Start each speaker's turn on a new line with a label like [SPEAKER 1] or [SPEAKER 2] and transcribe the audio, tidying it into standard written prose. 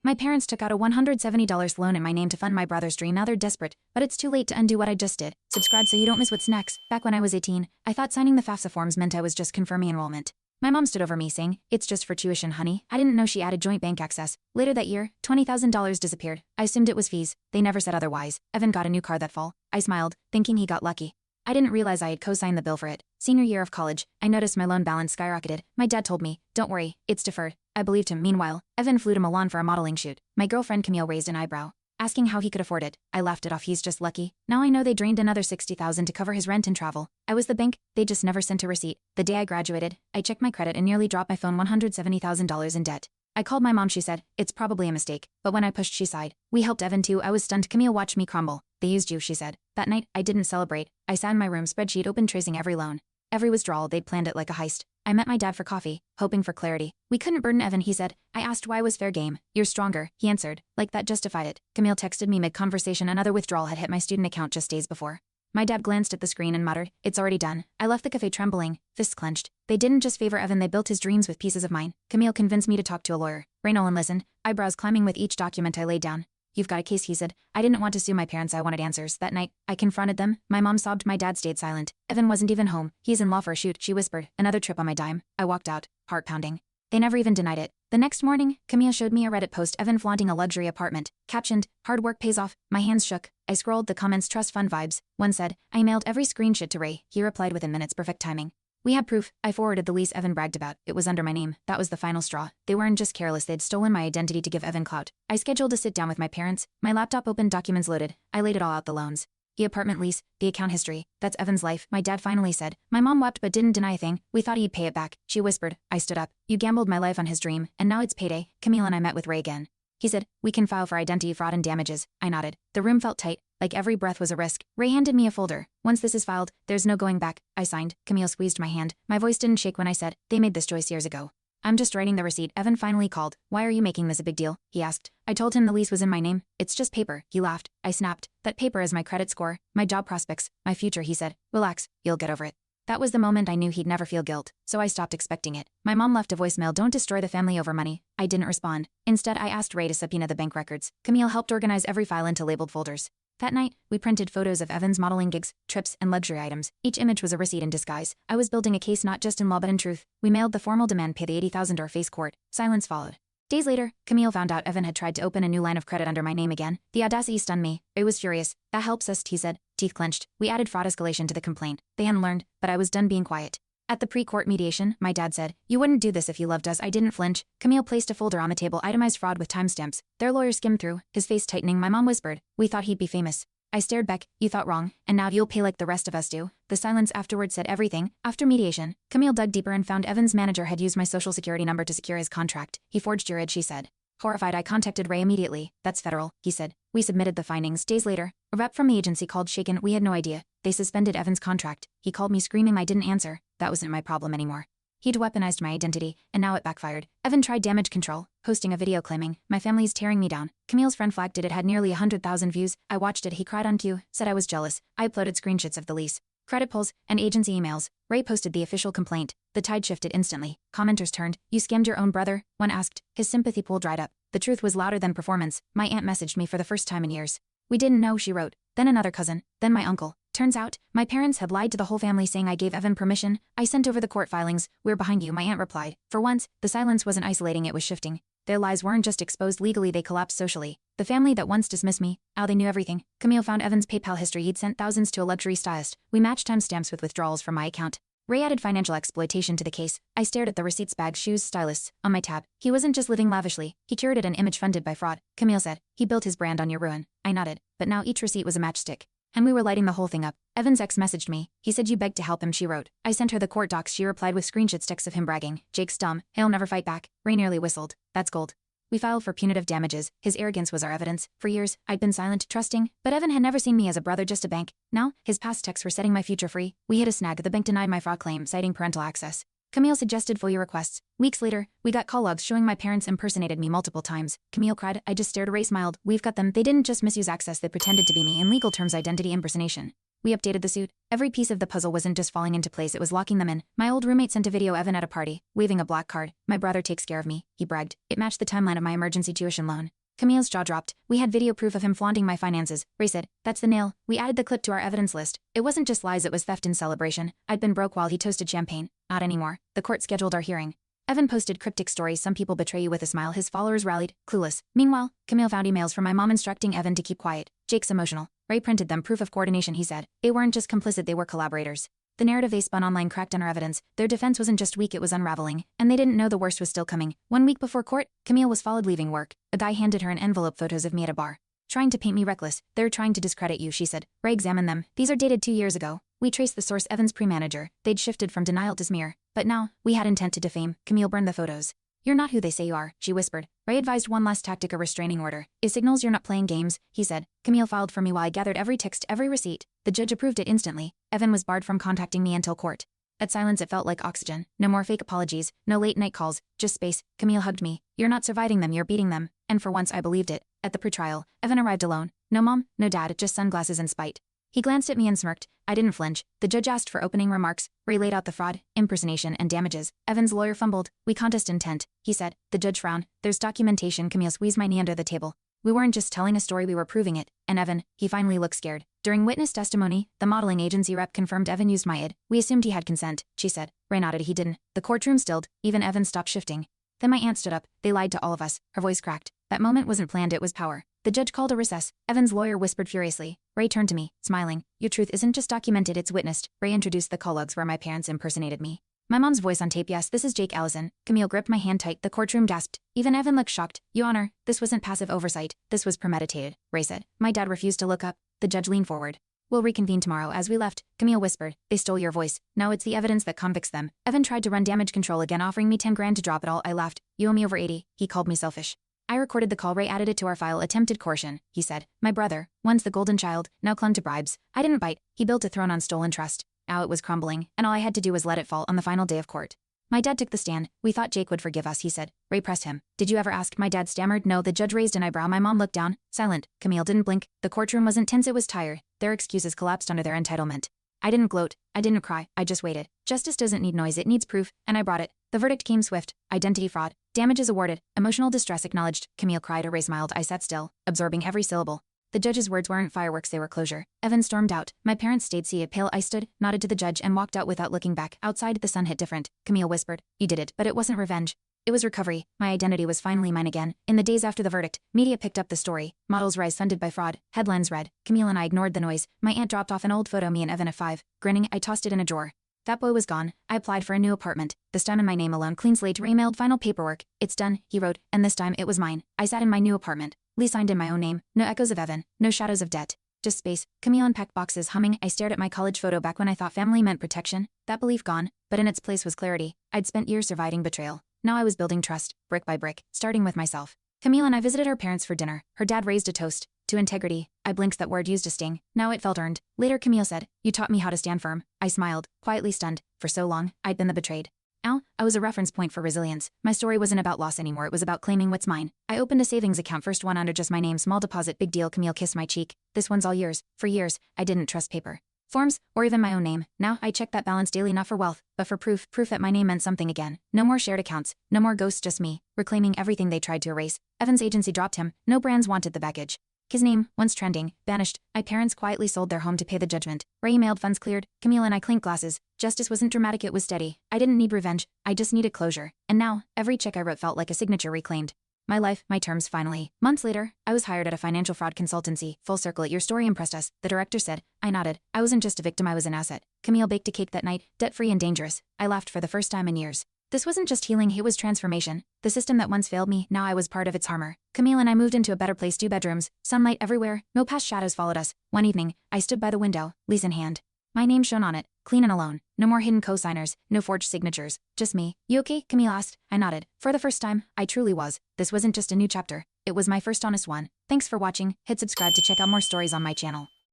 [SPEAKER 1] My parents took out a $170 loan in my name to fund my brother's dream. Now they're desperate, but it's too late to undo what I just did. Subscribe so you don't miss what's next. Back when I was 18, I thought signing the FAFSA forms meant I was just confirming enrollment. My mom stood over me saying, "It's just for tuition, honey." I didn't know she added joint bank access. Later that year, $20,000 disappeared. I assumed it was fees. They never said otherwise. Evan got a new car that fall. I smiled, thinking he got lucky. I didn't realize I had co-signed the bill for it. Senior year of college, I noticed my loan balance skyrocketed. My dad told me, "Don't worry, it's deferred." I believed him. Meanwhile, Evan flew to Milan for a modeling shoot. My girlfriend Camille raised an eyebrow, asking how he could afford it. I laughed it off. He's just lucky. Now I know they drained another $60,000 to cover his rent and travel. I was the bank. They just never sent a receipt. The day I graduated, I checked my credit and nearly dropped my phone. $170,000 in debt. I called my mom. She said, "It's probably a mistake." But when I pushed, she sighed. "We helped Evan too." I was stunned. Camille watched me crumble. "They used you," she said. That night, I didn't celebrate. I sat in my room, spreadsheet open, tracing every loan. Every withdrawal. They'd planned it like a heist. I met my dad for coffee, hoping for clarity. "We couldn't burden Evan," he said. I asked why. Was fair game. "You're stronger," he answered. Like that justified it. Camille texted me mid-conversation. Another withdrawal had hit my student account just days before. My dad glanced at the screen and muttered, "It's already done." I left the cafe trembling, fists clenched. They didn't just favor Evan, they built his dreams with pieces of mine. Camille convinced me to talk to a lawyer. Ray Nolan listened, eyebrows climbing with each document I laid down. "You've got a case," he said. I didn't want to sue my parents. I wanted answers. That night, I confronted them. My mom sobbed. My dad stayed silent. Evan wasn't even home. "He's in law for a shoot," she whispered. Another trip on my dime. I walked out, heart pounding. They never even denied it. The next morning, Camille showed me a Reddit post. Evan flaunting a luxury apartment. Captioned, "Hard work pays off." My hands shook. I scrolled the comments. Trust fund vibes. One said, "I mailed every screenshot to Ray." He replied within minutes. Perfect timing. "We have proof." I forwarded the lease Evan bragged about. It was under my name. That was the final straw. They weren't just careless. They'd stolen my identity to give Evan clout. I scheduled a sit down with my parents. My laptop open, documents loaded. I laid it all out. The loans, the apartment lease, the account history. "That's Evan's life," my dad finally said. My mom wept but didn't deny a thing. "We thought he'd pay it back," she whispered. I stood up. "You gambled my life on his dream, and now it's payday." Camille and I met with Ray again. He said, "We can file for identity fraud and damages." I nodded. The room felt tight, like every breath was a risk. Ray handed me a folder. "Once this is filed, there's no going back." I signed. Camille squeezed my hand. My voice didn't shake when I said, "They made this choice years ago. I'm just writing the receipt." Evan finally called. "Why are you making this a big deal?" he asked. I told him the lease was in my name. "It's just paper." He laughed. I snapped. "That paper is my credit score, my job prospects, my future," he said. "Relax, you'll get over it." That was the moment I knew he'd never feel guilt, so I stopped expecting it. My mom left a voicemail. "Don't destroy the family over money." I didn't respond. Instead, I asked Ray to subpoena the bank records. Camille helped organize every file into labeled folders. That night, we printed photos of Evan's modeling gigs, trips, and luxury items. Each image was a receipt in disguise. I was building a case not just in law but in truth. We mailed the formal demand, pay the $80,000 or face court. Silence followed. Days later, Camille found out Evan had tried to open a new line of credit under my name again. The audacity stunned me. Ray was furious. "That helps us," he said, teeth clenched. We added fraud escalation to the complaint. They hadn't learned, but I was done being quiet. At the pre-court mediation, my dad said, "You wouldn't do this if you loved us." I didn't flinch. Camille placed a folder on the table, itemized fraud with timestamps. Their lawyer skimmed through, his face tightening. My mom whispered, "We thought he'd be famous." I stared back. "You thought wrong, and now you'll pay like the rest of us do." The silence afterward said everything. After mediation, Camille dug deeper and found Evan's manager had used my social security number to secure his contract. "He forged your id," she said. Horrified, I contacted Ray immediately. "That's federal," he said. We submitted the findings. Days later, a rep from the agency called shaken. "We had no idea. They suspended Evan's contract." He called me screaming. I didn't answer. That wasn't my problem anymore. He'd weaponized my identity, and now it backfired. Evan tried damage control, posting a video claiming, "My family's tearing me down." Camille's friend flagged it. It had nearly 100,000 views. I watched it. He cried on cue, said I was jealous. I uploaded screenshots of the lease, credit pulls, and agency emails. Ray posted the official complaint. The tide shifted instantly. Commenters turned. "You scammed your own brother?" one asked. His sympathy pool dried up. The truth was louder than performance. My aunt messaged me for the first time in years. "We didn't know," she wrote. Then another cousin. Then my uncle. Turns out, my parents had lied to the whole family, saying I gave Evan permission. "I sent over the court filings. We're behind you," my aunt replied. For once, the silence wasn't isolating, it was shifting. Their lies weren't just exposed legally, they collapsed socially. The family that once dismissed me, they knew everything. Camille found Evan's PayPal history. He'd sent thousands to a luxury stylist. We matched timestamps with withdrawals from my account. Ray added financial exploitation to the case. I stared at the receipts, bags, shoes, stylists. On my tab, he wasn't just living lavishly. He curated an image funded by fraud. Camille said, "He built his brand on your ruin." I nodded. But now each receipt was a matchstick. And we were lighting the whole thing up. Evan's ex messaged me. He said you begged to help him, she wrote. I sent her the court docs. She replied with screenshots, texts of him bragging. "Jake's dumb. He'll never fight back." Ray nearly whistled. "That's gold." We filed for punitive damages. His arrogance was our evidence. For years, I'd been silent, trusting, but Evan had never seen me as a brother, just a bank. Now, his past texts were setting my future free. We hit a snag. The bank denied my fraud claim, citing parental access. Camille suggested FOIA requests. Weeks later, we got call logs showing my parents impersonated me multiple times. Camille cried. I just stared. Ray smiled. "We've got them. They didn't just misuse access, they pretended to be me. In legal terms, identity impersonation. We updated the suit. Every piece of the puzzle wasn't just falling into place, it was locking them in. My old roommate sent a video of Evan at a party, waving a black card. My brother takes care of me, he bragged. It matched the timeline of my emergency tuition loan. Camille's jaw dropped. We had video proof of him flaunting my finances. Ray said, that's the nail. We added the clip to our evidence list. It wasn't just lies, it was theft in celebration. I'd been broke while he toasted champagne. Not anymore. The court scheduled our hearing. Evan posted cryptic stories. Some people betray you with a smile. His followers rallied, clueless. Meanwhile, Camille found emails from my mom instructing Evan to keep quiet. Jake's emotional. Ray printed them, proof of coordination, he said. They weren't just complicit, they were collaborators. The narrative they spun online cracked on our evidence. Their defense wasn't just weak, it was unraveling. And they didn't know the worst was still coming. 1 week before court, Camille was followed leaving work. A guy handed her an envelope, photos of me at a bar. Trying to paint me reckless. They're trying to discredit you, she said. Ray examined them. These are dated 2 years ago. We traced the source, Evan's pre-manager. They'd shifted from denial to smear. But now, we had intent to defame. Camille burned the photos. You're not who they say you are, she whispered. Ray advised one last tactic, a restraining order. It signals you're not playing games, he said. Camille filed for me while I gathered every text, every receipt. The judge approved it instantly. Evan was barred from contacting me until court. At silence, it felt like oxygen. No more fake apologies, no late night calls, just space. Camille hugged me. You're not surviving them, you're beating them. And for once I believed it. At the pretrial, Evan arrived alone. No mom, no dad, just sunglasses and spite. He glanced at me and smirked. I didn't flinch. The judge asked for opening remarks. Ray laid out the fraud, impersonation, and damages. Evan's lawyer fumbled. We contest intent, he said. The judge frowned. There's documentation. Camille squeezed my knee under the table. We weren't just telling a story, we were proving it. And Evan, he finally looked scared. During witness testimony, the modeling agency rep confirmed Evan used my id. We assumed he had consent, she said. Ray nodded. He didn't. The courtroom stilled. Even Evan stopped shifting. Then my aunt stood up. They lied to all of us. Her voice cracked. That moment wasn't planned, it was power. The judge called a recess. Evan's lawyer whispered furiously. Ray turned to me, smiling. Your truth isn't just documented, it's witnessed. Ray introduced the call logs where my parents impersonated me. My mom's voice on tape. Yes, this is Jake Allison. Camille gripped my hand tight. The courtroom gasped. Even Evan looked shocked. Your Honor, this wasn't passive oversight. This was premeditated, Ray said. My dad refused to look up. The judge leaned forward. We'll reconvene tomorrow. As we left, Camille whispered. They stole your voice. No, it's the evidence that convicts them. Evan tried to run damage control again, offering me 10 grand to drop it all. I laughed. You owe me over 80. He called me selfish. I recorded the call. Ray added it to our file. Attempted coercion, he said. My brother, once the golden child, now clung to bribes. I didn't bite. He built a throne on stolen trust. Now it was crumbling, and all I had to do was let it fall on the final day of court. My dad took the stand. We thought Jake would forgive us, he said. Ray pressed him. Did you ever ask? My dad stammered. No. The judge raised an eyebrow. My mom looked down, silent. Camille didn't blink. The courtroom wasn't tense, it was tired. Their excuses collapsed under their entitlement. I didn't gloat. I didn't cry. I just waited. Justice doesn't need noise, it needs proof, and I brought it. The verdict came swift. Identity fraud. Damages awarded. Emotional distress acknowledged. Camille cried. Ray smiled. I sat still, absorbing every syllable. The judge's words weren't fireworks, they were closure. Evan stormed out. My parents stayed seated. Pale, I stood, nodded to the judge, and walked out without looking back. Outside, the sun hit different. Camille whispered. You did it, but it wasn't revenge. It was recovery. My identity was finally mine again. In the days after the verdict, media picked up the story. Models rise funded by fraud. Headlines read. Camille and I ignored the noise. My aunt dropped off an old photo, me and Evan at 5. Grinning, I tossed it in a drawer. That boy was gone. I applied for a new apartment. This time in my name alone. Clean slate. Ray mailed final paperwork. It's done, he wrote, and this time it was mine. I sat in my new apartment. Lee signed in my own name. No echoes of Evan. No shadows of debt. Just space. Camille unpacked boxes, humming. I stared at my college photo back when I thought family meant protection. That belief gone, but in its place was clarity. I'd spent years surviving betrayal. Now I was building trust, brick by brick, starting with myself. Camille and I visited her parents for dinner. Her dad raised a toast. To integrity. I blinked. That word used a sting. Now it felt earned. Later Camille said, you taught me how to stand firm. I smiled, quietly stunned. For so long, I'd been the betrayed. Now, I was a reference point for resilience. My story wasn't about loss anymore, it was about claiming what's mine. I opened a savings account, first one under just my name, small deposit, big deal. Camille kissed my cheek. This one's all yours. For years, I didn't trust paper, forms, or even my own name. Now, I check that balance daily, not for wealth, but for proof that my name meant something again. No more shared accounts, no more ghosts, just me, reclaiming everything they tried to erase. Evan's agency dropped him. No brands wanted the baggage. His name, once trending, vanished. My parents quietly sold their home to pay the judgment. Ray mailed, funds cleared. Camille and I clinked glasses. Justice wasn't dramatic, it was steady. I didn't need revenge. I just needed closure. And now, every check I wrote felt like a signature reclaimed. My life, my terms, finally. Months later, I was hired at a financial fraud consultancy. Full circle. Your story impressed us, the director said. I nodded. I wasn't just a victim, I was an asset. Camille baked a cake that night, debt-free and dangerous. I laughed for the first time in years. This wasn't just healing, it was transformation. The system that once failed me, now I was part of its armor. Camille and I moved into a better place, 2 bedrooms, sunlight everywhere, no past shadows followed us. One evening, I stood by the window, lease in hand. My name shone on it, clean and alone. No more hidden co-signers, no forged signatures. Just me. You okay? Camille asked. I nodded. For the first time, I truly was. This wasn't just a new chapter. It was my first honest one. Thanks for watching. Hit subscribe to check out more stories on my channel.